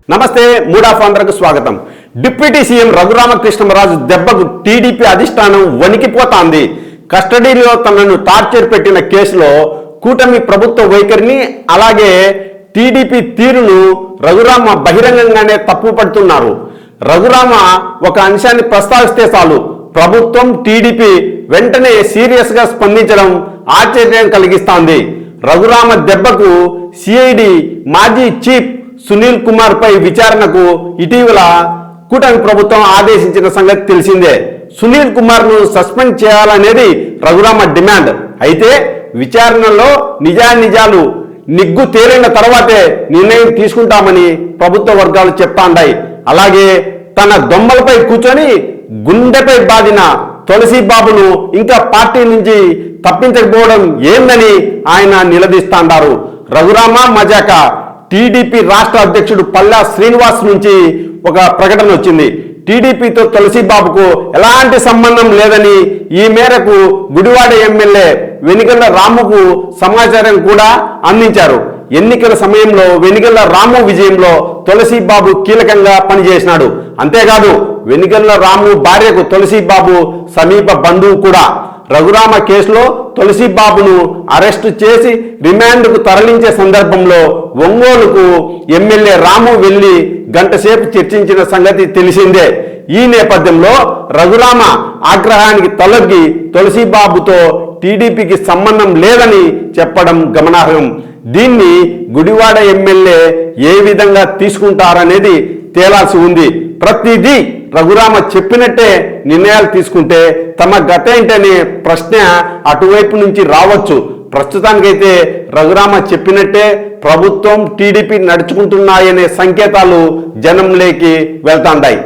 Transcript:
నమస్తే mood of ఆంధ్రకు స్వాగతం. Deputy CM Raghuramakrishnaraju దెబ్బకు టీడీపీ అధిష్టానం వణికిపోతాంది. కస్టడీలో తనను టార్చర్ పెట్టిన కేసులో కూటమి ప్రభుత్వ వైఖరిని అలాగే టీడీపీ తీరును రఘురామ బహిరంగంగానే తప్పుపడుతున్నారు. రఘురామ ఒక అంశాన్ని ప్రస్తావిస్తే చాలు ప్రభుత్వం టీడీపీ వెంటనే సీరియస్గా స్పందించడం ఆశ్చర్యం కలిగిస్తోంది. రఘురామ దెబ్బకు సిఐడి మాజీ చీఫ్ సునీల్ కుమార్ పై విచారణకు ఇటీవల కూటమి ప్రభుత్వం ఆదేశించిన సంగతి తెలిసిందే. సునీల్ కుమార్ ను సస్పెండ్ చేయాలనేది రఘురామ డిమాండ్. అయితే విచారణలో నిజానిజాలు నిగ్గు తేలిన తర్వాతే నిర్ణయం తీసుకుంటామని ప్రభుత్వ వర్గాలు చెప్తాండాయి. అలాగే తన దొమ్మలపై కూర్చొని గుండెపై బాదిన తులసి బాబును ఇంకా పార్టీ నుంచి తప్పించకపోవడం ఏందని ఆయన నిలదీస్తాండారు. రఘురామ మజాక టీడీపీ రాష్ట్ర అధ్యక్షుడు పల్లా శ్రీనివాస్ నుంచి ఒక ప్రకటన వచ్చింది. టీడీపీతో తులసి బాబుకు ఎలాంటి సంబంధం లేదని, ఈ మేరకు గుడివాడ ఎమ్మెల్యే వెనిగళ్ల రాముకు సమాచారం కూడా అందించారు. ఎన్నికల సమయంలో వెనిగళ్ల రాము విజయంలో తులసి బాబు కీలకంగా పనిచేసినాడు. అంతేకాదు వెనిగళ్ల రాము భార్యకు తులసి బాబు సమీప బంధువు కూడా. రఘురామ కేసులో తులసి బాబును అరెస్టు చేసి రిమాండ్కు తరలించే సందర్భంలో ఒంగోలుకు ఎమ్మెల్యే రాము వెళ్లి గంటసేపు చర్చించిన సంగతి తెలిసిందే. ఈ నేపథ్యంలో రఘురామ ఆగ్రహానికి తలొగ్గి తులసి బాబుతో టీడీపీకి సంబంధం లేదని చెప్పడం గమనార్హం. దీన్ని గుడివాడ ఎమ్మెల్యే ఏ విధంగా తీసుకుంటారనేది తేలాల్సి ఉంది. ప్రతిదీ రఘురామ చెప్పినట్టే నిర్ణయాలు తీసుకుంటే తమ గత ఏంటనే ప్రశ్న అటువైపు నుంచి రావచ్చు. ప్రస్తుతానికైతే రఘురామ చెప్పినట్టే ప్రభుత్వం టీడీపీ నడుచుకుంటున్నాయనే సంకేతాలు జనంలోకి వెళ్తాండాయి.